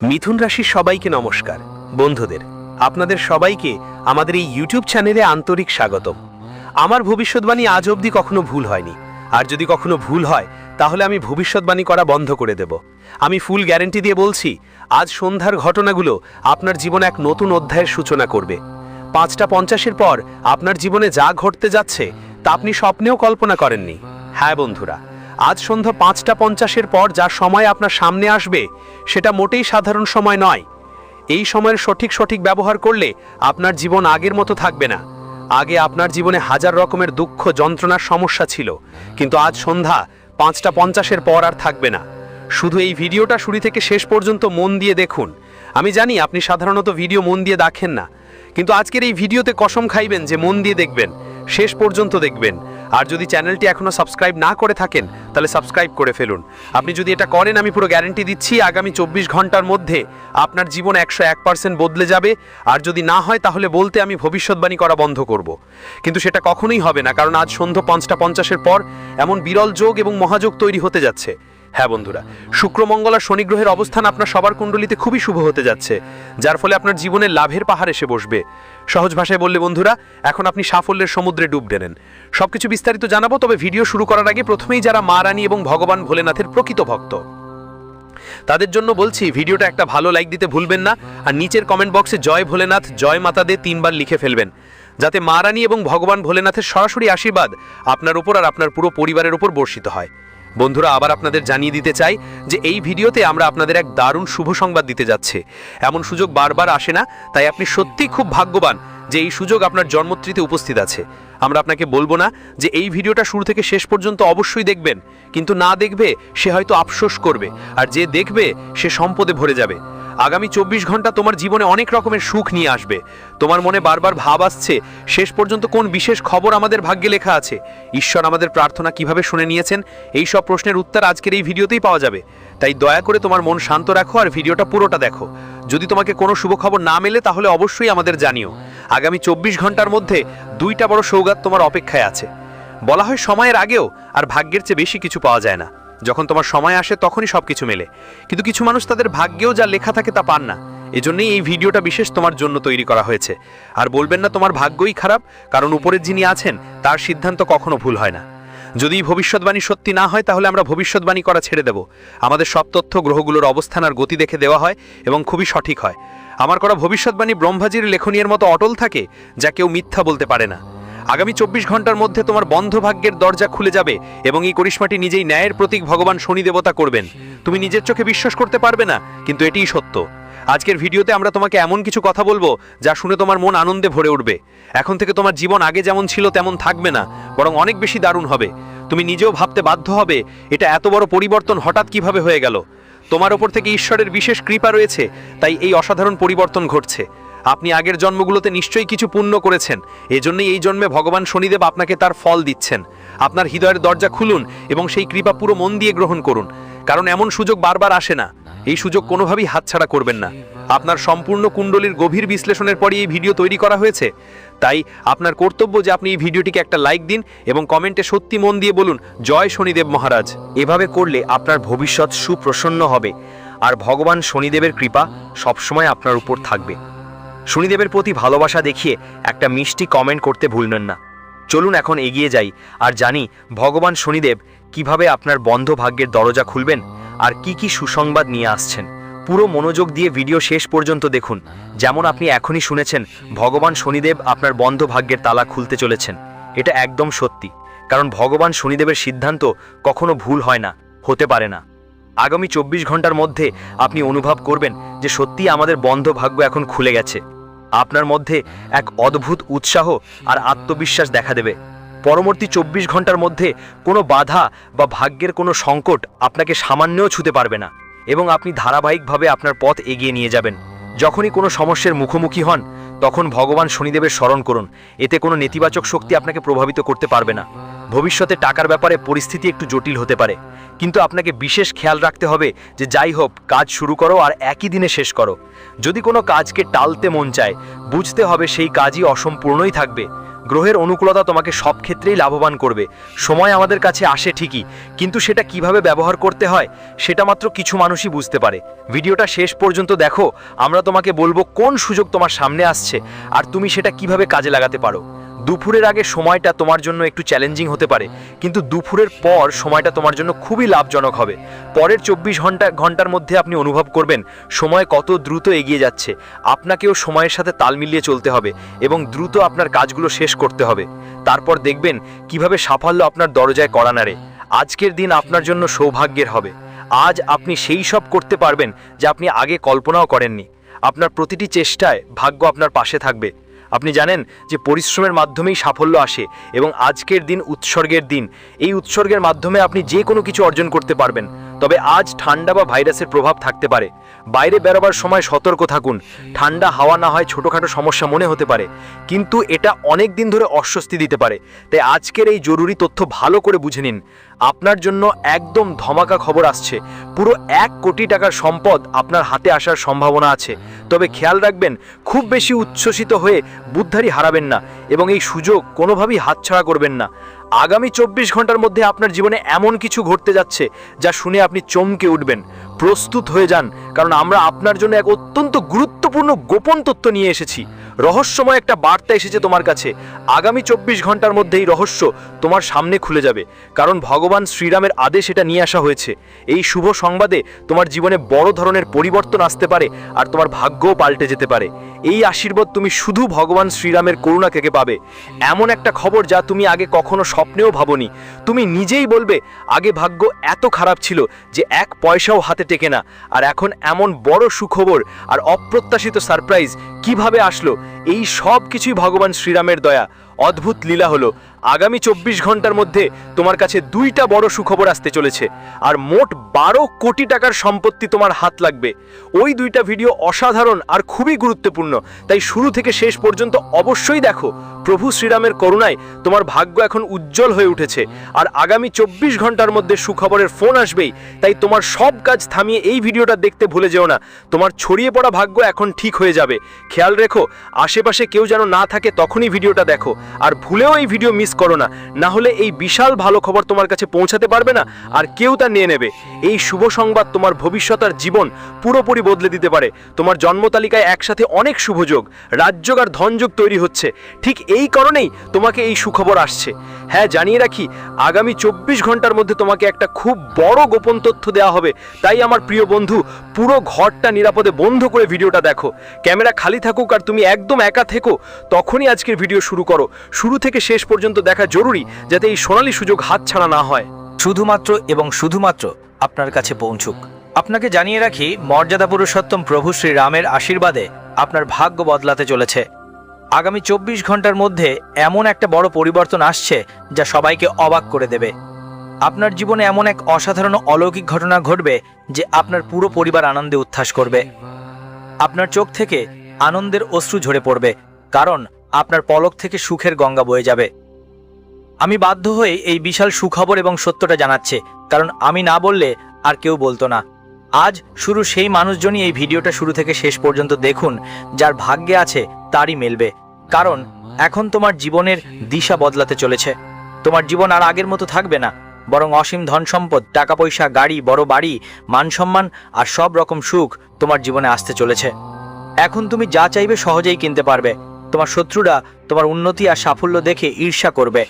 মিথুন রাশির সবাইকে নমস্কার। বন্ধুদের আপনাদের সবাইকে আমাদের এই ইউটিউব চ্যানেলে আন্তরিক স্বাগতম। আমার ভবিষ্যৎবাণী আজ অবধি কখনো ভুল হয়নি, আর যদি কখনো ভুল হয় তাহলে আমি ভবিষ্যৎবাণী করা বন্ধ করে দেব। আমি ফুল গ্যারান্টি দিয়ে বলছি, আজ সন্ধ্যার ঘটনাগুলো আপনার জীবনে এক নতুন অধ্যায়ের সূচনা করবে। ৫টা ৫০-এর পর আপনার জীবনে যা ঘটতে যাচ্ছে তা আপনি স্বপ্নেও কল্পনা করেননি। হ্যাঁ বন্ধুরা, আজ সন্ধ্যা ৫টা ৫০-এর পর যা সময় আপনার সামনে আসবে সেটা মোটেই সাধারণ সময় নয়। এই সময়ের সঠিক ব্যবহার করলে আপনার জীবন আগের মতো থাকবে না। আগে আপনার জীবনে হাজার রকমের দুঃখ যন্ত্রণার সমস্যা ছিল, কিন্তু আজ সন্ধ্যা ৫টা ৫০-এর পর আর থাকবে না। শুধু এই ভিডিওটা শুরু থেকে শেষ পর্যন্ত মন দিয়ে দেখুন। আমি জানি আপনি সাধারণত ভিডিও মন দিয়ে দেখেন না, কিন্তু আজকের এই ভিডিওতে কসম খাইবেন যে মন দিয়ে দেখবেন, শেষ পর্যন্ত দেখবেন। আর যদি চ্যানেলটি এখনো সাবস্ক্রাইব না করে থাকেন তাহলে সাবস্ক্রাইব করে ফেলুন। আপনি যদি এটা করেন, আমি পুরো গ্যারান্টি দিচ্ছি আগামী ২৪ ঘন্টার মধ্যে আপনার জীবন ১০১% বদলে যাবে। আর যদি না হয় তাহলে বলতে আমি ভবিষ্যৎবাণী করা বন্ধ করব। কিন্তু সেটা কখনোই হবে না, কারণ আজ সন্ধ্যা ৫টা ৫০-এর পর এমন বিরল যোগ এবং মহাযোগ তৈরি হতে যাচ্ছে। হ্যাঁ বন্ধুরা, শুক্র মঙ্গল আর শনি গ্রহের অবস্থান আপনার সবার কুণ্ডলিতে খুবই শুভ হতে যাচ্ছে, যার ফলে আপনার জীবনে লাভের পাহাড় এসে বসবে। সহজ ভাষায় বললে বন্ধুরা, এখন আপনি সাফল্যের সমুদ্রে ডুব দেন। সবকিছু বিস্তারিত জানাবো, তবে ভিডিও শুরু করার আগে প্রথমেই যারা মা রানী এবং ভগবান ভোলেনাথের প্রকৃত ভক্ত তাদের জন্য বলছি, ভিডিওটা একটা ভালো লাইক দিতে ভুলবেন না, আর নিচের কমেন্ট বক্সে জয় ভোলেনাথ জয় মাতা দে ৩ বার লিখে ফেলবেন, যাতে মা রানী এবং ভগবান ভোলেনাথের সরাসরি আশীর্বাদ আপনার উপর আর আপনার পুরো পরিবারের উপর বর্ষিত হয়। বন্ধুরা, আবার আপনাদের জানিয়ে দিতে চাই যে এই ভিডিওতে আমরা আপনাদের এক দারুণ শুভ সংবাদ দিতে যাচ্ছে। এমন সুযোগ বারবার আসে না, তাই আপনি সত্যিই খুব ভাগ্যবান যে এই সুযোগ আপনার জন্মত্রীতে উপস্থিত আছে। আমরা আপনাকে বলবো না যে এই ভিডিওটা শুরু থেকে শেষ পর্যন্ত অবশ্যই দেখবেন, কিন্তু না দেখবে সে হয়তো আফসোস করবে, আর যে দেখবে সে সম্পদে ভরে যাবে। আগামী ২৪ ঘন্টা তোমার জীবনে অনেক রকমের সুখ নিয়ে আসবে। তোমার মনে বারবার ভাব আসছে, শেষ পর্যন্ত কোন বিশেষ খবর আমাদের ভাগ্যে লেখা আছে, ঈশ্বর আমাদের প্রার্থনা কিভাবে শুনে নিয়েছেন, এই সব প্রশ্নের উত্তর আজকের এই ভিডিওতেই পাওয়া যাবে। তাই দয়া করে তোমার মন শান্ত রাখো আর ভিডিওটা পুরোটা দেখো। যদি তোমাকে কোনো শুভ খবর না মেলে তাহলে অবশ্যই আমাদের জানিও। আগামী ২৪ ঘন্টার মধ্যে ২টা বড় সৌগাত তোমার অপেক্ষায় আছে। বলা হয় সময়ের আগেও আর ভাগ্যের চেয়ে বেশি কিছু পাওয়া যায় না। যখন তোমার সময় আসে তখনই সবকিছু মেলে, কিন্তু কিছু মানুষ তাদের ভাগ্যেও যা লেখা থাকে তা পান না। এজন্যই এই ভিডিওটা বিশেষ তোমার জন্য তৈরি করা হয়েছে। আর বলবেন না তোমার ভাগ্যই খারাপ, কারণ উপরের যিনি আছেন তার সিদ্ধান্ত কখনো ভুল হয় না। যদি ভবিষ্যৎবাণী সত্যি না হয় তাহলে আমরা ভবিষ্যৎবাণী করা ছেড়ে দেব। আমাদের সব তথ্য গ্রহগুলোর অবস্থান আর গতি দেখে দেওয়া হয় এবং খুবই সঠিক হয়। আমার করা ভবিষ্যৎবাণী ব্রহ্মাজির লেখনীর মতো অটল থাকে, যা কেউ মিথ্যা বলতে পারে না। আগামী ২৪ ঘন্টার মধ্যে তোমার বন্ধ ভাগ্যের দরজা খুলে যাবে এবং এই করিশ্মাটি নিজেই ন্যায়ের প্রতীক ভগবান শনি দেবতা করবেন। তুমি নিজের চোখে বিশ্বাস করতে পারবে না, কিন্তু এটিই সত্য। আজকের ভিডিওতে আমরা তোমাকে এমন কিছু কথা বলবো যা শুনে তোমার মন আনন্দে ভরে উঠবে। এখন থেকে তোমার জীবন আগে যেমন ছিল তেমন থাকবে না, বরং অনেক বেশি দারুণ হবে। তুমি নিজেও ভাবতে বাধ্য হবে এটা এত বড় পরিবর্তন হঠাৎ কিভাবে হয়ে গেল। তোমার ওপর থেকে ঈশ্বরের বিশেষ কৃপা রয়েছে, তাই এই অসাধারণ পরিবর্তন ঘটছে। আপনি আগের জন্মগুলোতে নিশ্চয়ই কিছু পুণ্য করেছেন, এজন্যই এই জন্মে ভগবান শনিদেব আপনাকে তার ফল দিচ্ছেন। আপনার হৃদয়ের দরজা খুলুন এবং সেই কৃপা পুরো মন দিয়ে গ্রহণ করুন, কারণ এমন সুযোগ বারবার আসে না। এই সুযোগ কোনোভাবেই হাতছাড়া করবেন না। আপনার সম্পূর্ণ কুণ্ডলীর গভীর বিশ্লেষণের পরই এই ভিডিও তৈরি করা হয়েছে, তাই আপনার কর্তব্য যে আপনি এই ভিডিওটিকে একটা লাইক দিন এবং কমেন্টে সত্যি মন দিয়ে বলুন, জয় শনিদেব মহারাজ। এভাবে করলে আপনার ভবিষ্যৎ সুপ্রসন্ন হবে, আর ভগবান শনিদেবের কৃপা সবসময় আপনার উপর থাকবে। শনিদেবের প্রতি ভালোবাসা দেখিয়ে একটা মিষ্টি কমেন্ট করতে ভুলবেন না। চলুন এখন এগিয়ে যাই আর জানি ভগবান শনিদেব কিভাবে আপনার বন্ধ ভাগ্যের দরজা খুলবেন আর কি কি সুসংবাদ নিয়ে আসছেন। পুরো মনোযোগ দিয়ে ভিডিও শেষ পর্যন্ত দেখুন। যেমন আপনি এখনই শুনেছেন, ভগবান শনিদেব আপনার বন্ধ ভাগ্যের তালা খুলতে চলেছেন। এটা একদম সত্যি, কারণ ভগবান শনিদেবের সিদ্ধান্ত কখনো ভুল হয় না, হতে পারে না। আগামী ২৪ ঘন্টার মধ্যে আপনি অনুভব করবেন যে সত্যিই আমাদের বন্ধ ভাগ্য এখন খুলে গেছে। আপনার মধ্যে এক অদ্ভুত উৎসাহ আর আত্মবিশ্বাস দেখা দেবে। পরবর্তী ২৪ ঘন্টার মধ্যে কোনো বাধা বা ভাগ্যের কোনো সংকট আপনাকে সামান্যও ছুতে পারবে না, এবং আপনি ধারাবাহিকভাবে আপনার পথ এগিয়ে নিয়ে যাবেন। যখনই কোনো সমস্যার মুখোমুখি হন তখন ভগবান শনিদেবের স্মরণ করুন। এতে কোনো নেতিবাচক শক্তি আপনাকে প্রভাবিত করতে পারবে না। ভবিষ্যতে টাকার ব্যাপারে পরিস্থিতি একটু জটিল হতে পারে, কিন্তু আপনাকে বিশেষ খেয়াল রাখতে হবে যে যাই হোক কাজ শুরু করো আর একই দিনে শেষ করো। যদি কোনো কাজকে টালতে মন চায়, বুঝতে হবে সেই কাজই অসম্পূর্ণই থাকবে। গ্রহের অনুকূলতা তোমাকে সব ক্ষেত্রেই লাভবান করবে। সময় আমাদের কাছে আসে ঠিকই, কিন্তু সেটা কিভাবে ব্যবহার করতে হয় সেটা মাত্র কিছু মানুষই বুঝতে পারে। ভিডিওটা শেষ পর্যন্ত দেখো, আমরা তোমাকে বলবো কোন সুযোগ তোমার সামনে আসছে আর তুমি সেটা কিভাবে কাজে লাগাতে পারো। দুপুরের আগে সময়টা তোমার জন্য একটু চ্যালেঞ্জিং হতে পারে, কিন্তু দুপুরের পর সময়টা তোমার জন্য খুবই লাভজনক হবে। পরের 24 ঘন্টার মধ্যে আপনি অনুভব করবেন সময় কত দ্রুত এগিয়ে যাচ্ছে। আপনাকেও সময়ের সাথে তাল মিলিয়ে চলতে হবে এবং দ্রুত আপনার কাজগুলো শেষ করতে হবে। তারপর দেখবেন কিভাবে সাফল্য আপনার দরজায় কড়া নাড়ে। আজকের দিন আপনার জন্য সৌভাগ্যের হবে। আজ আপনি সেই সব করতে পারবেন যা আপনি আগে কল্পনাও করেননি। আপনার প্রতিটি চেষ্টায় ভাগ্য আপনার পাশে থাকবে। আপনি জানেন যে পরিশ্রমের মাধ্যমেই সাফল্য আসে এবং আজকের দিন উৎসর্গের দিন। এই উৎসর্গের মাধ্যমে আপনি যে কোনো কিছু অর্জন করতে পারবেন। তবে আজ ঠান্ডা বা ভাইরাসের প্রভাব থাকতে পারে। বাইরে বেরোবার সময় সতর্ক থাকুন। ঠান্ডা হাওয়া না হয় ছোটোখাটো সমস্যা মনে হতে পারে, কিন্তু এটা অনেক দিন ধরে অস্বস্তি দিতে পারে। তাই আজকের এই জরুরি তথ্য ভালো করে বুঝে নিন। আপনার জন্য একদম ধমাকা খবর আসছে। পুরো 1 কোটি টাকার সম্পদ আপনার হাতে আসার সম্ভাবনা আছে। তবে খেয়াল রাখবেন, খুব বেশি উচ্ছ্বসিত হয়ে বুদ্ধারি হারাবেন না এবং এই সুযোগ কোনোভাবেই হাতছাড়া করবেন না। আগামী 24 ঘন্টার মধ্যে আপনার জীবনে এমন কিছু ঘটতে যাচ্ছে যা শুনে আপনি চমকে উঠবেন। প্রস্তুত হয়ে যান, কারণ আমরা আপনার জন্য এক অত্যন্ত গুরুত্বপূর্ণ গোপন তথ্য নিয়ে এসেছি। রহস্যময় একটা বার্তা এসেছে তোমার কাছে। আগামী 24 ঘন্টার মধ্যে এই রহস্য তোমার সামনে খুলে যাবে, কারণ ভগবান শ্রীরামের আদেশ এটা নিয়ে আসা হয়েছে। এই শুভ সংবাদে তোমার জীবনে বড় ধরনের পরিবর্তন আসতে পারে আর তোমার ভাগ্যও পাল্টে যেতে পারে। এই আশীর্বাদ তুমি শুধু ভগবান শ্রীরামের করুণা থেকে পাবে। এমন একটা খবর যা তুমি আগে কখনো স্বপ্নেও ভাবোনি। তুমি নিজেই বলবে, আগে ভাগ্য এত খারাপ ছিল যে 1 পয়সাও হাতে টেকে না, আর এখন এমন বড় সুখবর আর অপ্রত্যাশিত সারপ্রাইজ কিভাবে আসলো। এই সব কিছুই ভগবান শ্রীরামের দয়া। অদ্ভুত লীলা হলো। আগামী 24 ঘন্টার মধ্যে তোমার কাছে 2টা বড় সুখবর আসতে চলেছে, আর মোট 12 কোটি টাকার সম্পত্তি তোমার হাত লাগবে। ওই 2টা ভিডিও অসাধারণ আর খুবই গুরুত্বপূর্ণ, তাই শুরু থেকে শেষ পর্যন্ত অবশ্যই দেখো। প্রভু শ্রীরামের করুণায় তোমার ভাগ্য এখন উজ্জ্বল হয়ে উঠেছে, আর আগামী 24 ঘন্টার মধ্যে সুখবরের ফোন আসবেই। তাই তোমার সব কাজ থামিয়ে এই ভিডিওটা দেখতে ভুলে যেও না। তোমার ছড়িয়ে পড়া ভাগ্য এখন ঠিক হয়ে যাবে। খেয়াল রেখো, আশেপাশে কেউ যেন না থাকে তখনই ভিডিওটা দেখো, আর ভুলেও এই ভিডিও মিস করো না, না হলে এই বিশাল ভালো খবর তোমার কাছে পৌঁছাতে পারবে না আর কেউ তা নিয়ে নেবে। এই শুভ সংবাদ তোমার ভবিষ্যৎ আর জীবন পুরোপুরি বদলে দিতে পারে। তোমার জন্ম তালিকায় একসাথে অনেক শুভযোগ, রাজযোগ আর ধনযোগ তৈরি হচ্ছে। ঠিক এই কারণেই তোমাকে এই সুখবর আসছে। হ্যাঁ, জানিয়ে রাখি, আগামী 24 ঘন্টার মধ্যে তোমাকে একটা খুব বড় গোপন তথ্য দেওয়া হবে। তাই আমার প্রিয় বন্ধু, পুরো ঘরটা নিরাপদে বন্ধ করে ভিডিওটা দেখো। ক্যামেরা খালি থাকুক আর তুমি একদম একা থেকো, তখনই আজকের ভিডিও শুরু করো। শুরু থেকে শেষ পর্যন্ত দেখা জরুরি, যাতে এই সোনালী সুযোগ হাতছাড়া না হয়। শুধুমাত্র এবং শুধুমাত্র আপনার কাছে পৌঁছুক। আপনাকে জানিয়ে রাখি, মর্যাদা পুরুষোত্তম প্রভু শ্রীরামের আশীর্বাদে আপনার ভাগ্য বদলাতে চলেছে। আগামী 24 ঘন্টার মধ্যে এমন একটা বড় পরিবর্তন আসছে যা সবাইকে অবাক করে দেবে। আপনার জীবনে এমন এক অসাধারণ অলৌকিক ঘটনা ঘটবে যে আপনার পুরো পরিবার আনন্দে উচ্ছ্বাস করবে। আপনার চোখ থেকে আনন্দের অশ্রু ঝরে পড়বে, কারণ আপনার পলক থেকে সুখের গঙ্গা বয়ে যাবে। আমি বাধ্য হয়ে এই বিশাল সুখবর এবং সত্যটা জানাচ্ছি, কারণ আমি না বললে আর কেউ বলতো না। আজ শুরু সেই মানুষজনই এই ভিডিওটা শুরু থেকে শেষ পর্যন্ত দেখুন, যার ভাগ্যে আছে তারই মেলবে। কারণ এখন তোমার জীবনের দিশা বদলাতে চলেছে। তোমার জীবন আর আগের মতো থাকবে না, বরং অসীম ধন সম্পদ, টাকা পয়সা, গাড়ি, বড় বাড়ি, মান সম্মান আর সব রকম সুখ তোমার জীবনে আসতে চলেছে। এখন তুমি যা চাইবে সহজেই কিনতে পারবে। তোমার শত্রুরা তোমার উন্নতি আর সাফল্য দেখে ঈর্ষা করবে।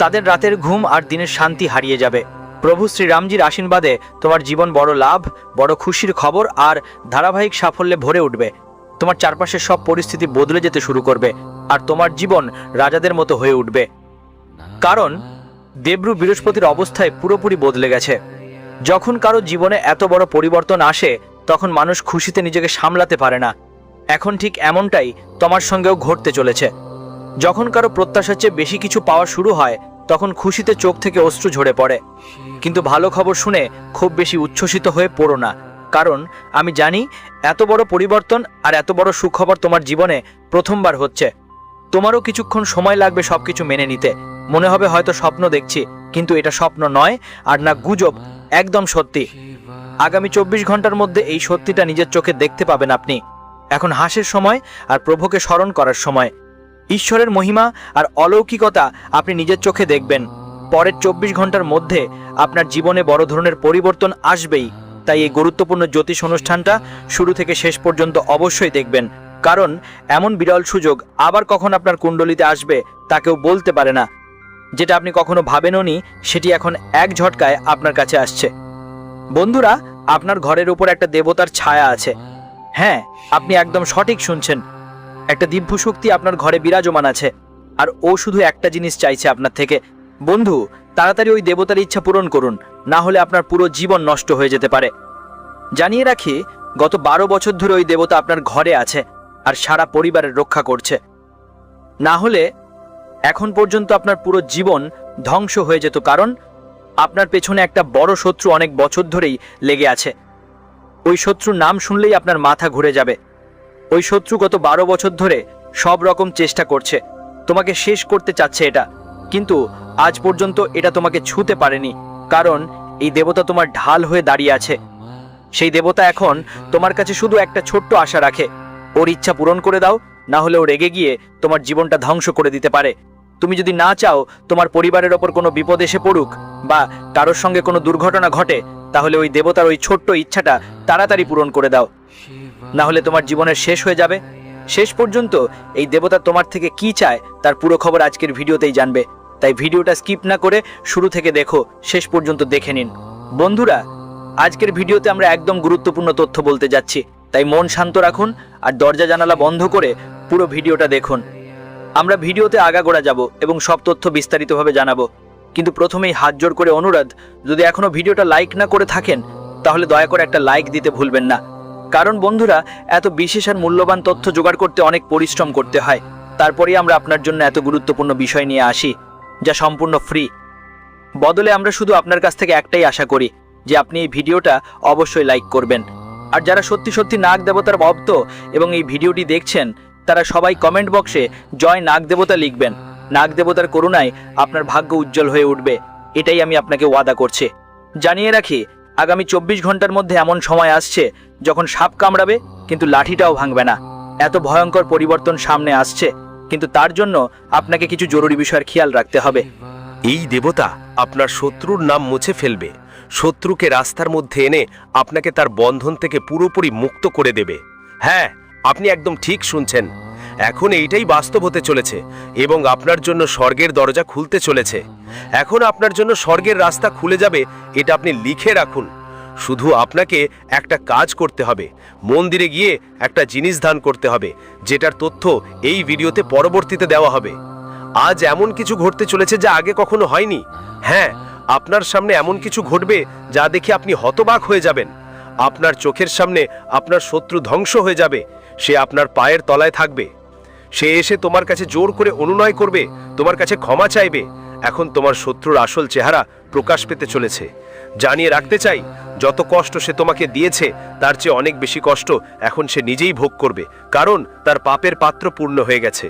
তাদের রাতের ঘুম আর দিনের শান্তি হারিয়ে যাবে। প্রভু শ্রীরামজির আশীর্বাদে তোমার জীবন বড় লাভ, বড় খুশির খবর আর ধারাবাহিক সাফল্যে ভরে উঠবে। তোমার চারপাশের সব পরিস্থিতি বদলে যেতে শুরু করবে, আর তোমার জীবন রাজাদের মতো হয়ে উঠবে। কারণ দেবরু বৃহস্পতির অবস্থায় পুরোপুরি বদলে গেছে। যখন কারো জীবনে এত বড় পরিবর্তন আসে, তখন মানুষ খুশিতে নিজেকে সামলাতে পারে না। এখন ঠিক এমনটাই তোমার সঙ্গেও ঘটতে চলেছে। যখন কারো প্রত্যাশার চেয়ে বেশি কিছু পাওয়া শুরু হয়, তখন খুশিতে চোখ থেকে অশ্রু ঝরে পড়ে। কিন্তু ভালো খবর শুনে খুব বেশি উচ্ছ্বসিত হয়ে পড়ো না, কারণ আমি জানি এত বড় পরিবর্তন আর এত বড় সুখবর তোমার জীবনে প্রথমবার হচ্ছে। তোমারও কিছুক্ষণ সময় লাগবে সবকিছু মেনে নিতে। মনে হবে হয়তো স্বপ্ন দেখছি, কিন্তু এটা স্বপ্ন নয় আর না গুজব, একদম সত্যি। আগামী 24 ঘন্টার মধ্যে এই সত্যিটা নিজের চোখে দেখতে পাবেন আপনি। এখন হাসির সময় আর প্রভুকে স্মরণ করার সময়। ঈশ্বরের মহিমা আর অলৌকিকতা আপনি নিজের চোখে দেখবেন। পরের 24 ঘন্টার মধ্যে আপনার জীবনে বড় ধরনের পরিবর্তন আসবেই। তাই এই গুরুত্বপূর্ণ জ্যোতিষ অনুষ্ঠানটা শুরু থেকে শেষ পর্যন্ত অবশ্যই দেখবেন, কারণ এমন বিরল সুযোগ আবার কখন আপনার কুণ্ডলিতে আসবে তা কেউ বলতে পারে না। যেটা আপনি কখনো ভাবেনওনি সেটি এখন এক ঝটকায় আপনার কাছে আসছে। বন্ধুরা, আপনার ঘরের উপর একটা দেবতার ছায়া আছে। হ্যাঁ, আপনি একদম সঠিক শুনছেন। একটা দিব্য শক্তি আপনার ঘরে বিরাজমান আছে, আর ও শুধু একটা জিনিস চাইছে আপনার থেকে। বন্ধু, তাড়াতাড়ি ওই দেবতার ইচ্ছা পূরণ করুন, না হলে আপনার পুরো জীবন নষ্ট হয়ে যেতে পারে। জানিয়ে রাখি, গত 12 বছর ধরে ওই দেবতা আপনার ঘরে আছে আর সারা পরিবারের রক্ষা করছে। না হলে এখন পর্যন্ত আপনার পুরো জীবন ধ্বংস হয়ে যেত, কারণ আপনার পেছনে একটা বড় শত্রু অনেক বছর ধরেই লেগে আছে। ওই শত্রুর নাম শুনলেই আপনার মাথা ঘুরে যাবে। ওই শত্রু গত 12 বছর ধরে সব রকম চেষ্টা করছে, তোমাকে শেষ করতে চাচ্ছে এটা, কিন্তু আজ পর্যন্ত এটা তোমাকে ছুঁতে পারেনি, কারণ এই দেবতা তোমার ঢাল হয়ে দাঁড়িয়ে আছে। সেই দেবতা এখন তোমার কাছে শুধু একটা ছোট্ট আশা রাখে, ওর ইচ্ছা পূরণ করে দাও, না হলে ও রেগে গিয়ে তোমার জীবনটা ধ্বংস করে দিতে পারে। তুমি যদি না চাও তোমার পরিবারের ওপর কোনো বিপদ এসে পড়ুক বা কারোর সঙ্গে কোনো দুর্ঘটনা ঘটে, তাহলে ওই দেবতার ওই ছোট্ট ইচ্ছাটা তাড়াতাড়ি পূরণ করে দাও, না হলে তোমার জীবনের শেষ হয়ে যাবে। শেষ পর্যন্ত এই দেবতা তোমার থেকে কি চায় তার পুরো খবর আজকের ভিডিওতেই জানবে। তাই ভিডিওটা স্কিপ না করে শুরু থেকে দেখো, শেষ পর্যন্ত দেখে নিন। বন্ধুরা, আজকের ভিডিওতে আমরা একদম গুরুত্বপূর্ণ তথ্য বলতে যাচ্ছি, তাই মন শান্ত রাখুন আর দরজা জানালা বন্ধ করে পুরো ভিডিওটা দেখুন। আমরা ভিডিওতে আগাগোড়া যাব এবং সব তথ্য বিস্তারিতভাবে জানাবো, কিন্তু প্রথমেই হাত জোড় করে অনুরোধ, যদি এখনো ভিডিওটা লাইক না করে থাকেন তাহলে দয়া করে একটা লাইক দিতে ভুলবেন না। কারণ বন্ধুরা, এত বিশেষ আর মূল্যবান তথ্য জোগাড় করতে অনেক পরিশ্রম করতে হয়, তারপরেই আমরা আপনার জন্য এত গুরুত্বপূর্ণ বিষয় নিয়ে আসি, যা সম্পূর্ণ ফ্রি। বদলে আমরা শুধু আপনার কাছ থেকে একটাই আশা করি, যে আপনি এই ভিডিওটা অবশ্যই লাইক করবেন। আর যারা সত্যি সত্যি নাগ দেবতার ভক্ত এবং এই ভিডিওটি দেখছেন, তারা সবাই কমেন্ট বক্সে জয় নাগ দেবতা লিখবেন। নাগ দেবতার করুণায় আপনার ভাগ্য উজ্জ্বল হয়ে উঠবে, এটাই আমি আপনাকে ওয়াদা করছি। জানিয়ে রাখি, আগামী 24 ঘন্টার মধ্যে এমন সময় আসছে যখন সাপ কামড়াবে কিন্তু লাঠিটাও ভাঙবে না। এত ভয়ঙ্কর পরিবর্তন সামনে আসছে, কিন্তু তার জন্য আপনাকে কিছু জরুরি বিষয়ের খেয়াল রাখতে হবে। এই দেবতা আপনার শত্রুর নাম মুছে ফেলবে, শত্রুকে রাস্তার মধ্যে এনে আপনাকে তার বন্ধন থেকে পুরোপুরি মুক্ত করে দেবে। হ্যাঁ, আপনি একদম ঠিক শুনছেন। এখন এইটাই বাস্তব হতে চলেছে এবং আপনার জন্য স্বর্গের দরজা খুলতে চলেছে। এখন আপনার জন্য স্বর্গের রাস্তা খুলে যাবে, এটা আপনি লিখে রাখুন। শুধু আপনাকে একটা কাজ করতে হবে, মন্দিরে গিয়ে একটা জিনিস দান করতে হবে, যেটার তথ্য এই ভিডিওতে পরবর্তীতে দেওয়া হবে। আজ এমন কিছু ঘটতে চলেছে যা আগে কখনো হয়নি। হ্যাঁ, আপনার সামনে এমন কিছু ঘটবে যা দেখে আপনি হতবাক হয়ে যাবেন। আপনার চোখের সামনে আপনার শত্রু ধ্বংস হয়ে যাবে, সে আপনার পায়ের তলায় থাকবে। সে এসে তোমার কাছে জোর করে অনুনয় করবে, তোমার কাছে ক্ষমা চাইবে। এখন তোমার শত্রুর আসল চেহারা প্রকাশ পেতে চলেছে। জানিয়ে রাখতে চাই, যত কষ্ট সে তোমাকে দিয়েছে তার চেয়ে অনেক বেশি কষ্ট এখন সে নিজেই ভোগ করবে, কারণ তার পাপের পাত্র পূর্ণ হয়ে গেছে।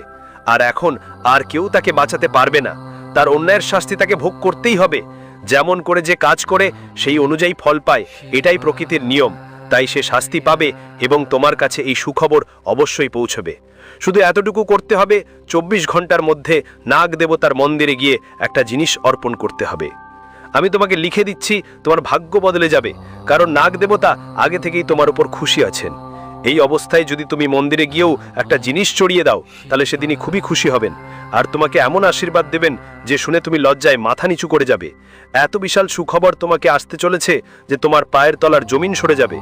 আর এখন আর কেউ তাকে বাঁচাতে পারবে না। তার অন্যায়ের শাস্তি তাকে ভোগ করতেই হবে। যেমন করে যে কাজ করে সেই অনুযায়ী ফল পায়, এটাই প্রকৃতির নিয়ম। তাই সে শাস্তি পাবে এবং তোমার কাছে এই সুখবর অবশ্যই পৌঁছবে। শুধু এতটুকু করতে হবে, 24 ঘন্টার মধ্যে নাগ দেবতার মন্দিরে গিয়ে একটা জিনিস অর্পণ করতে হবে। আমি তোমাকে লিখে দিচ্ছি, তোমার ভাগ্য বদলে যাবে, কারণ নাগ দেবতা আগে থেকেই তোমার উপর খুশি আছেন। এই অবস্থায় যদি তুমি মন্দিরে গিয়েও একটা জিনিস চড়িয়ে দাও, তাহলে সেদিনই খুবই খুশি হবেন আর তোমাকে এমন আশীর্বাদ দেবেন যে শুনে তুমি লজ্জায় মাথা নিচু করে যাবে। এত বিশাল সুখবর তোমাকে আসতে চলেছে যে তোমার পায়ের তলার জমিন সরে যাবে।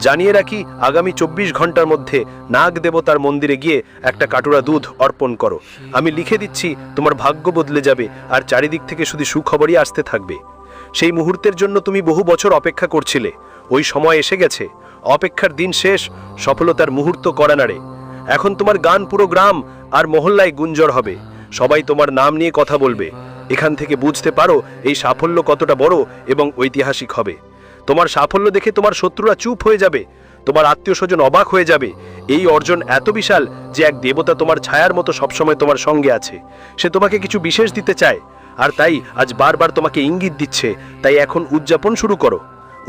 জানিয়ে রাখি, আগামী 24 ঘন্টার মধ্যে নাগ দেবতার মন্দিরে গিয়ে একটা কাটুরা দুধ অর্পণ করো। আমি লিখে দিচ্ছি, তোমার ভাগ্য বদলে যাবে আর চারিদিক থেকে শুধু সুখবরই আসতে থাকবে। সেই মুহূর্তের জন্য তুমি বহু বছর অপেক্ষা করছিলে, ওই সময় এসে গেছে। অপেক্ষার দিন শেষ, সফলতার মুহূর্ত করা নাড়ে। এখন তোমার গান পুরো গ্রাম আর মহল্লায় গুঞ্জর হবে, সবাই তোমার নাম নিয়ে কথা বলবে। এখান থেকে বুঝতে পারো এই সাফল্য কতটা বড় এবং ঐতিহাসিক হবে। তোমার সাফল্য দেখে তোমার শত্রুরা চুপ হয়ে যাবে, তোমার আত্মীয় স্বজন অবাক হয়ে যাবে। এই অর্জন এত বিশাল যে এক দেবতা তোমার ছায়ার মতো সবসময় তোমার সঙ্গে আছে। সে তোমাকে কিছু বিশেষ দিতে চায়, আর তাই আজ বারবার তোমাকে ইঙ্গিত দিচ্ছে। তাই এখন উদযাপন শুরু করো,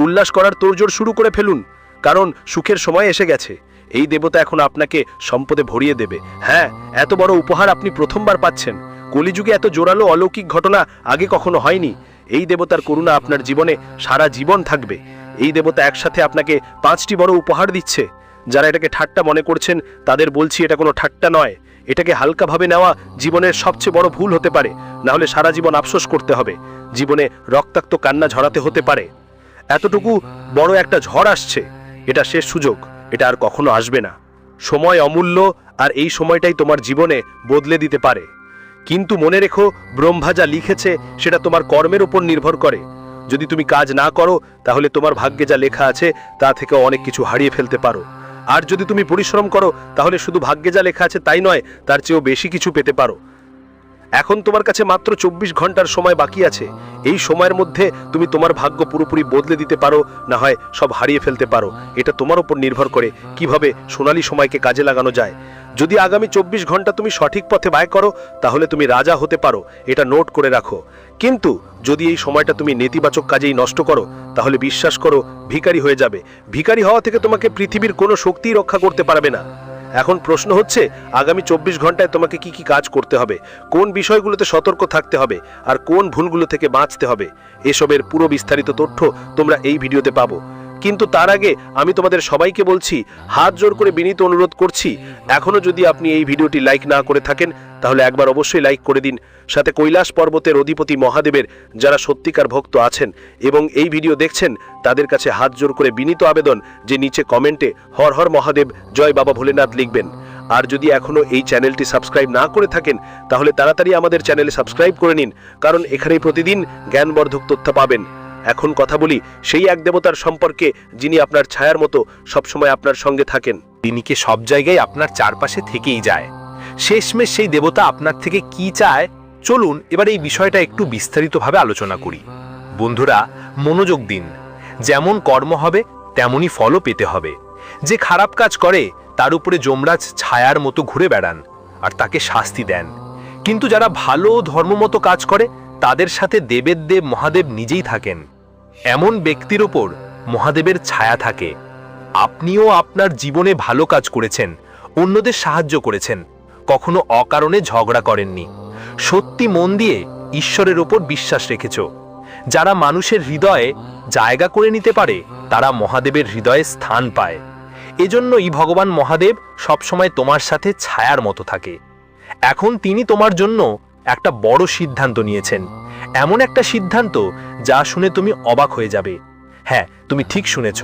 উল্লাস করার তোড়জোড় শুরু করে ফেলুন। কারণ সুখের সময় এসে গেছে। এই দেবতা এখন আপনাকে সম্পদে ভরিয়ে দেবে। হ্যাঁ, এত বড় উপহার আপনি প্রথমবার পাচ্ছেন। কলিযুগে এত জোরালো অলৌকিক ঘটনা আগে কখনো হয়নি। এই দেবতার করুণা আপনার জীবনে সারা জীবন থাকবে। এই দেবতা একসাথে আপনাকে 5টি বড় উপহার দিচ্ছে। যারা এটাকে ঠাট্টা মনে করছেন তাদের বলছি এটা কোনো ঠাট্টা নয়। এটাকে হালকাভাবে নেওয়া জীবনের সবচেয়ে বড় ভুল হতে পারে, না হলে সারা জীবন আফসোস করতে হবে, জীবনে রক্তাক্ত কান্না ঝরাতে হতে পারে। এতটুকু বড় একটা ঝড় আসছে, এটা শেষ সুযোগ, এটা আর কখনো আসবে না। সময় অমূল্য, আর এই সময়টাই তোমার জীবনে বদলে দিতে পারে। কিন্তু মনে রেখো, ব্রহ্মা যা লিখেছে সেটা তোমার কর্মের উপর নির্ভর করে। যদি তুমি কাজ না করো তাহলে তোমার ভাগ্যে যা লেখা আছে তা থেকে অনেক কিছু হারিয়ে ফেলতে পারো। আর যদি তুমি পরিশ্রম করো তাহলে শুধু ভাগ্যে যা লেখা আছে তাই নয়, তার চেয়েও বেশি কিছু পেতে পারো। এখন তোমার কাছে মাত্র 24 ঘন্টার সময় বাকি আছে। এই সময়ের মধ্যে তুমি তোমার ভাগ্য পুরোপুরি বদলে দিতে পারো, না হয় সব হারিয়ে ফেলতে পারো। এটা তোমার উপর নির্ভর করে কিভাবে সোনালী সময়কে কাজে লাগানো যায়। যদি আগামী 24 ঘন্টা তুমি সঠিক পথে ব্যয় করো তাহলে তুমি রাজা হতে পারো, এটা নোট করে রাখো। কিন্তু যদি এই সময়টা তুমি নেতিবাচক কাজেই নষ্ট করো তাহলে বিশ্বাস করো ভিখারি হয়ে যাবে। ভিখারি হওয়া থেকে তোমাকে পৃথিবীর কোনো শক্তিই রক্ষা করতে পারবে না। এখন প্রশ্ন হচ্ছে, আগামী 24 ঘন্টায় তোমাকে কি কি কাজ করতে হবে, কোন বিষয়গুলোতে সতর্ক থাকতে হবে, আর কোন ভুলগুলো থেকে বাঁচতে হবে। এসবের পুরো বিস্তারিত তথ্য তোমরা এই ভিডিওতে পাবো। কিন্তু তার আগে আমি তোমাদের সবাইকে বলছি, হাত জোর করে বিনীত অনুরোধ করছি, এখনো যদি আপনি এই ভিডিওটি লাইক না করে থাকেন তাহলে একবার অবশ্যই লাইক করে দিন। সাথে কৈলাস পর্বতের অধিপতি মহাদেবের যারা সত্যিকার ভক্ত আছেন এবং এই ভিডিও দেখছেন তাদের কাছে হাত জোর করে বিনীত আবেদন যে নিচে কমেন্টে হর হর মহাদেব জয় বাবা ভোলেনাথ লিখবেন। আর যদি এখনো এই চ্যানেলটি সাবস্ক্রাইব না করে থাকেন তাহলে তাড়াতাড়ি আমাদের চ্যানেলে সাবস্ক্রাইব করে নিন, কারণ এখানেই প্রতিদিন জ্ঞানবর্ধক তথ্য পাবেন। এখন কথা বলি সেই এক দেবতার সম্পর্কে যিনি আপনার ছায়ার মতো সবসময় আপনার সঙ্গে থাকেন। তিনি কি সব জায়গায় আপনার চারপাশে থেকেই যায়। শেষমেশ সেই দেবতা আপনার থেকে কি চায়, চলুন এবার এই বিষয়টা একটু বিস্তারিতভাবে আলোচনা করি। বন্ধুরা, মনোযোগ দিন। যেমন কর্ম হবে তেমনই ফলও পেতে হবে। যে খারাপ কাজ করে তার উপরে যমরাজ ছায়ার মতো ঘুরে বেড়ান আর তাকে শাস্তি দেন। কিন্তু যারা ভালো ধর্মমতো কাজ করে তাদের সাথে দেবের দেব মহাদেব নিজেই থাকেন। এমন ব্যক্তির ওপর মহাদেবের ছায়া থাকে। আপনিও আপনার জীবনে ভালো কাজ করেছেন, অন্যদের সাহায্য করেছেন, কখনো অকারণে ঝগড়া করেননি, সত্যি মন দিয়ে ঈশ্বরের ওপর বিশ্বাস রেখেছ। যারা মানুষের হৃদয়ে জায়গা করে নিতে পারে তারা মহাদেবের হৃদয়ে স্থান পায়। এজন্যই ভগবান মহাদেব সবসময় তোমার সাথে ছায়ার মতো থাকে। এখন তিনি তোমার জন্য একটা বড় সিদ্ধান্ত নিয়েছেন, এমন একটা সিদ্ধান্ত যা শুনে তুমি অবাক হয়ে যাবে। হ্যাঁ, তুমি ঠিক শুনেছ,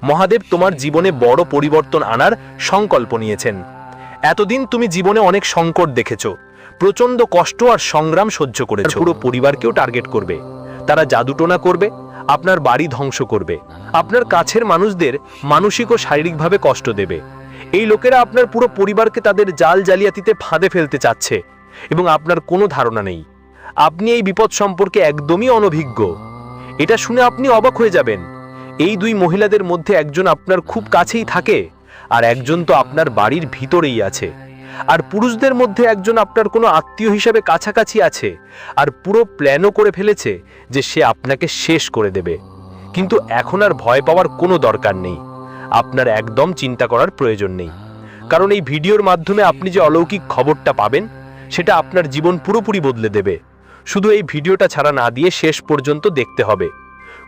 মহাদেব তোমার জীবনে বড় পরিবর্তন আনার সংকল্প নিয়েছেন। এতদিন তুমি জীবনে অনেক সংকট দেখেছ, প্রচন্ড কষ্ট আর সংগ্রাম সহ্য করেছ। পুরো পরিবারকেও টার্গেট করবে, তারা জাদুটোনা করবে, আপনার বাড়ি ধ্বংস করবে, আপনার কাছের মানুষদের মানসিক ও শারীরিকভাবে কষ্ট দেবে। এই লোকেরা আপনার পুরো পরিবারকে তাদের জাল জালিয়াতিতে ফাঁদে ফেলতে চাচ্ছে এবং আপনার কোনো ধারণা নেই। আপনি এই বিপদ সম্পর্কে একদমই অনভিজ্ঞ। এটা শুনে আপনি অবাক হয়ে যাবেন। এই দুই মহিলাদের মধ্যে একজন আপনার খুব কাছেই থাকে আর একজন তো আপনার বাড়ির ভিতরেই আছে। আর পুরুষদের মধ্যে একজন আপনার কোনো আত্মীয় হিসাবে কাছাকাছি আছে আর পুরো প্ল্যানও করে ফেলেছে যে সে আপনাকে শেষ করে দেবে। কিন্তু এখন আর ভয় পাওয়ার কোনো দরকার নেই, আপনার একদম চিন্তা করার প্রয়োজন নেই, কারণ এই ভিডিওর মাধ্যমে আপনি যে অলৌকিক খবরটা পাবেন সেটা আপনার জীবন পুরোপুরি বদলে দেবে। শুধু এই ভিডিওটা ছাড়া না দিয়ে শেষ পর্যন্ত দেখতে হবে।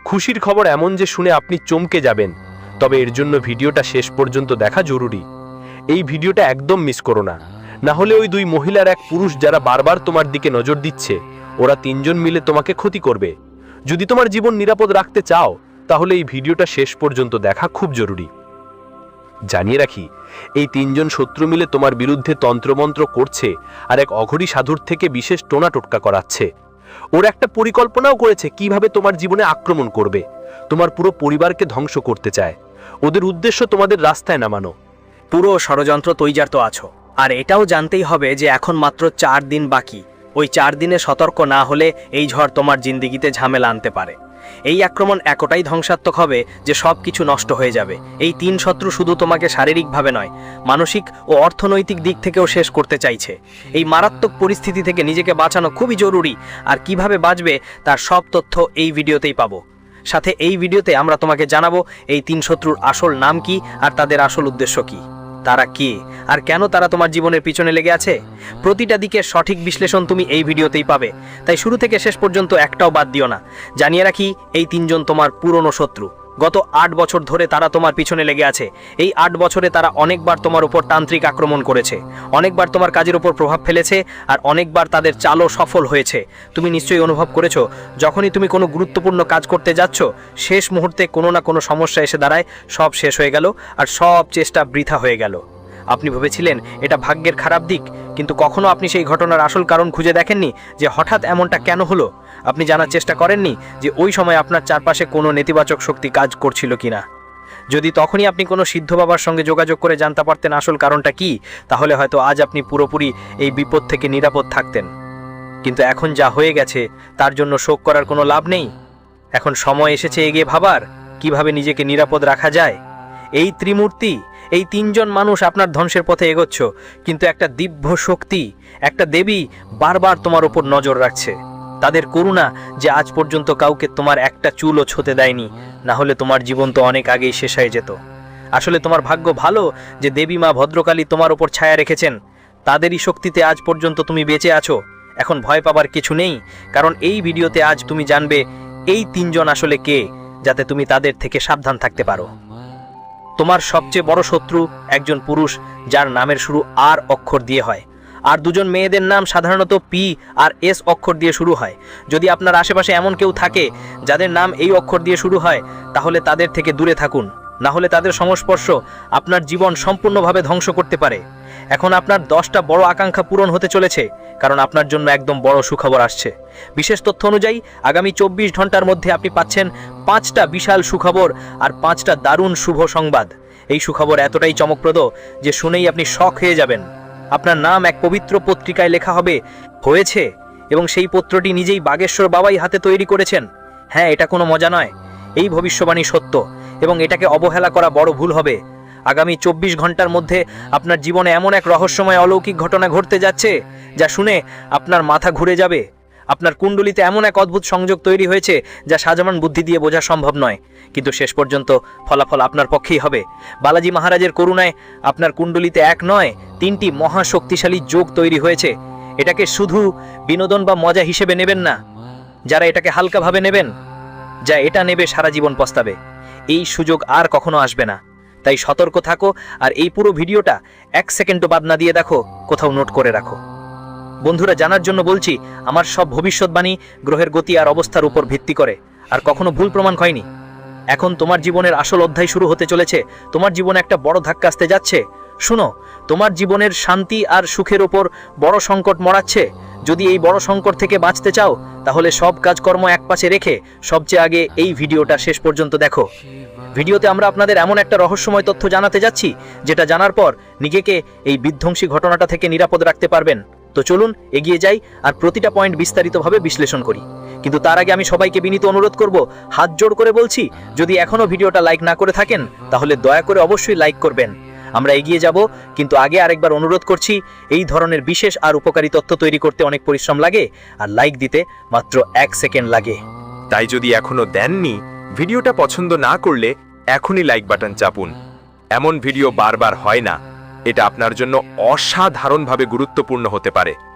খুশির খবর এমন যে শুনে আপনি চমকে যাবেন, তবে এর জন্য ভিডিওটা শেষ পর্যন্ত দেখা জরুরি। এই ভিডিওটা একদম মিস করো না, না হলে ওই দুই মহিলার এক পুরুষ যারা বারবার তোমার দিকে নজর দিচ্ছে, ওরা তিনজন মিলে তোমাকে ক্ষতি করবে। যদি তোমার জীবন নিরাপদ রাখতে চাও তাহলে এই ভিডিওটা শেষ পর্যন্ত দেখা খুব জরুরি। জানিয়ে রাখি, এই তিনজন শত্রু মিলে তোমার বিরুদ্ধে তন্ত্রমন্ত্র করছে আর এক অঘরী সাধুর থেকে বিশেষ টোনা টোটকা করাচ্ছে। ওরা একটা পরিকল্পনাও করেছে কিভাবে তোমার জীবনে আক্রমণ করবে, তোমার পুরো পরিবারকে ধ্বংস করতে চায়। ওদের উদ্দেশ্য তোমাদের রাস্তায় নামানো। পুরো ষড়যন্ত্র তৈরি তো আছো, আর এটাও জানতেই হবে যে এখন মাত্র 4 দিন বাকি। ওই 4 দিনে সতর্ক না হলে এই ঝড় তোমার জিন্দিগিতে ঝামেলা আনতে পারে। এই আক্রমণ এতটাই ধ্বংসাত্মক হবে যে সব কিছু নষ্ট হয়ে যাবে। এই 3 শত্রু শুধু তোমাকে শারীরিকভাবে নয়, মানসিক ও অর্থনৈতিক দিক থেকেও শেষ করতে চাইছে। এই মারাত্মক পরিস্থিতি থেকে নিজেকে বাঁচানো খুবই জরুরি, আর কিভাবে বাঁচবে তার সব তথ্য এই ভিডিওতেই পাবো। সাথে এই ভিডিওতে আমরা তোমাকে জানাবো এই 3 শত্রুর আসল নাম কি আর তাদের আসল উদ্দেশ্য কি, তারা কে আর কেন তারা তোমার জীবনের পিছনে লেগে আছে। প্রতিটা দিকের সঠিক বিশ্লেষণ তুমি এই ভিডিওতেই পাবে, তাই শুরু থেকে শেষ পর্যন্ত একটাও বাদ দিও না। জানিয়ে রাখি, এই 3 জন তোমার পুরনো শত্রু। গত 8 বছর ধরে তারা তোমার পিছনে লেগে আছে। এই 8 বছরে তারা অনেকবার তোমার উপর তান্ত্রিক আক্রমণ করেছে, অনেকবার তোমার কাজের উপর প্রভাব ফেলেছে, আর অনেকবার তাদের চালও সফল হয়েছে। তুমি নিশ্চয়ই অনুভব করেছো, যখনই তুমি কোনো গুরুত্বপূর্ণ কাজ করতে যাচ্ছ, শেষ মুহূর্তে কোনো না কোনো সমস্যা এসে দাঁড়ায়, সব শেষ হয়ে গেল আর সব চেষ্টা বৃথা হয়ে গেল। আপনি ভেবেছিলেন এটা ভাগ্যের খারাপ দিক, কিন্তু কখনো আপনি সেই ঘটনার আসল কারণ খুঁজে দেখেননি, যে হঠাৎ এমনটা কেন হলো। আপনি জানার চেষ্টা করেননি যে ওই সময় আপনার চারপাশে কোনো নেতিবাচক শক্তি কাজ করছিল কিনা। যদি তখনই আপনি কোনো সিদ্ধ বাবার সঙ্গে যোগাযোগ করে জানতে পারতেন আসল কারণটা কি, তাহলে হয়তো আজ আপনি পুরোপুরি এই বিপদ থেকে নিরাপদ থাকতেন। কিন্তু এখন যা হয়ে গেছে তার জন্য শোক করার কোনো লাভ নেই। এখন সময় এসেছে এগিয়ে ভাবার কিভাবে নিজেকে নিরাপদ রাখা যায়। এই ত্রিমূর্তি, এই 3 জন মানুষ আপনার ধ্বংসের পথে এগোচ্ছ, কিন্তু একটা দিব্য শক্তি, একটা দেবী বারবার তোমার উপর নজর রাখছে। তাদের করুণা যে আজ পর্যন্ত কাউকে তোমার একটা চুলও ছুঁতে দেয়নি, না হলে তোমার জীবন তো অনেক আগেই শেষ হয়ে যেত। আসলে তোমার ভাগ্য ভালো যে দেবী মা ভদ্রকালী তোমার উপর ছায়া রেখেছেন। তাদেরই শক্তিতে আজ পর্যন্ত তুমি বেঁচে আছো। এখন ভয় পাবার কিছু নেই, কারণ এই ভিডিওতে আজ তুমি জানবে এই 3 জন আসলে কে, যাতে তুমি তাদের থেকে সাবধান থাকতে পারো। তোমার সবচেয়ে বড় শত্রু একজন পুরুষ যার নামের শুরু আর অক্ষর দিয়ে হয়, আর 2 জন মেয়েদের নাম সাধারণত পি আর এস অক্ষর দিয়ে শুরু হয়। যদি আপনার আশেপাশে এমন কেউ থাকে যাদের নাম এই অক্ষর দিয়ে শুরু হয়, তাহলে তাদের থেকে দূরে থাকুন, না হলে তাদের সংস্পর্শ আপনার জীবন সম্পূর্ণভাবে ধ্বংস করতে পারে। এখন আপনার 10টা বড় আকাঙ্ক্ষা পূরণ হতে চলেছে, কারণ আপনার জন্য একদম বড় সুখবর আসছে। বিশেষ তথ্য অনুযায়ী আগামী 24 ঘন্টার মধ্যে আপনি পাচ্ছেন 5টা বিশাল সুখবর আর 5টা দারুণ শুভ সংবাদ। এই সুখবর এতটাই চমকপ্রদ যে শুনেই আপনি শক হয়ে যাবেন। আপনার নাম এক পবিত্র পত্রিকায় লেখা হয়েছে, এবং সেই পত্রটি নিজেই বাগেশ্বর বাবাই হাতে তৈরি করেছেন। হ্যাঁ, এটা কোনো মজা নয়, এই ভবিষ্যবাণী সত্য, এবং এটাকে অবহেলা করা বড় ভুল হবে। আগামী 24 ঘন্টার মধ্যে আপনার জীবনে এমন এক রহস্যময় অলৌকিক ঘটনা ঘটতে যাচ্ছে যা শুনে আপনার মাথা ঘুরে যাবে। আপনার কুণ্ডলিতে এমন এক অদ্ভুত সংযোগ তৈরি হয়েছে যা সাধারণ বুদ্ধি দিয়ে বোঝা সম্ভব নয়, কিন্তু শেষ পর্যন্ত ফলাফল আপনার পক্ষেই হবে। বালাজি মহারাজের করুণায় আপনার কুণ্ডলিতে 1 নয় 3টি মহাশক্তিশালী যোগ তৈরি হয়েছে। এটাকে শুধু বিনোদন বা মজা হিসেবে নেবেন না। যারা এটাকে হালকাভাবে নেবেন, যা এটা নেবে সারা জীবন পস্তাবে। এই সুযোগ আর কখনো আসবে না, তাই সতর্ক থাকো। আর এই পুরো ভিডিওটা 1 সেকেন্ডও বাদ না দিয়ে দেখো, কোথাও নোট করে রাখো। বন্ধুরা, জানার জন্য বলছি, আমার সব ভবিষ্যৎবাণী গ্রহের গতি আর অবস্থার উপর ভিত্তি করে, আর কখনো ভুল প্রমাণ হয়নি। এখন তোমার জীবনের আসল অধ্যায় শুরু হতে চলেছে। তোমার জীবনে একটা বড় ধাক্কা আসতে যাচ্ছে। শুনো, তোমার জীবনের শান্তি আর সুখের উপর বড় সংকট মরাচ্ছে। যদি এই বড় সংকট থেকে বাঁচতে চাও, তাহলে সব কাজকর্ম একপাশে রেখে সবচেয়ে আগে এই ভিডিওটা শেষ পর্যন্ত দেখো। ভিডিওতে আমরা আপনাদের এমন একটা রহস্যময় তথ্য জানাতে যাচ্ছি, যেটা জানার পর নিজেকে এই বিধ্বংসী ঘটনাটা থেকে নিরাপদ রাখতে পারবেন। তো চলুন এগিয়ে যাই আর প্রতিটা পয়েন্ট বিস্তারিতভাবে বিশ্লেষণ করি। কিন্তু তার আগে আমি সবাইকে বিনীত অনুরোধ করব, হাত জোড় করে বলছি, যদি এখনো ভিডিওটা লাইক না করে থাকেন, তাহলে দয়া করে অবশ্যই লাইক করবেন। আমরা এগিয়ে যাব, কিন্তু আগে আরেকবার অনুরোধ করছি, এই ধরনের বিশেষ আর উপকারী তথ্য তৈরি করতে অনেক পরিশ্রম লাগে, আর লাইক দিতে মাত্র 1 সেকেন্ড লাগে। তাই যদি এখনো দেননি, ভিডিওটা পছন্দ না করলে এখনই লাইক বাটন চাপুন। এমন ভিডিও বারবার হয় না, এটা আপনার জন্য অসাধারণভাবে গুরুত্বপূর্ণ হতে পারে।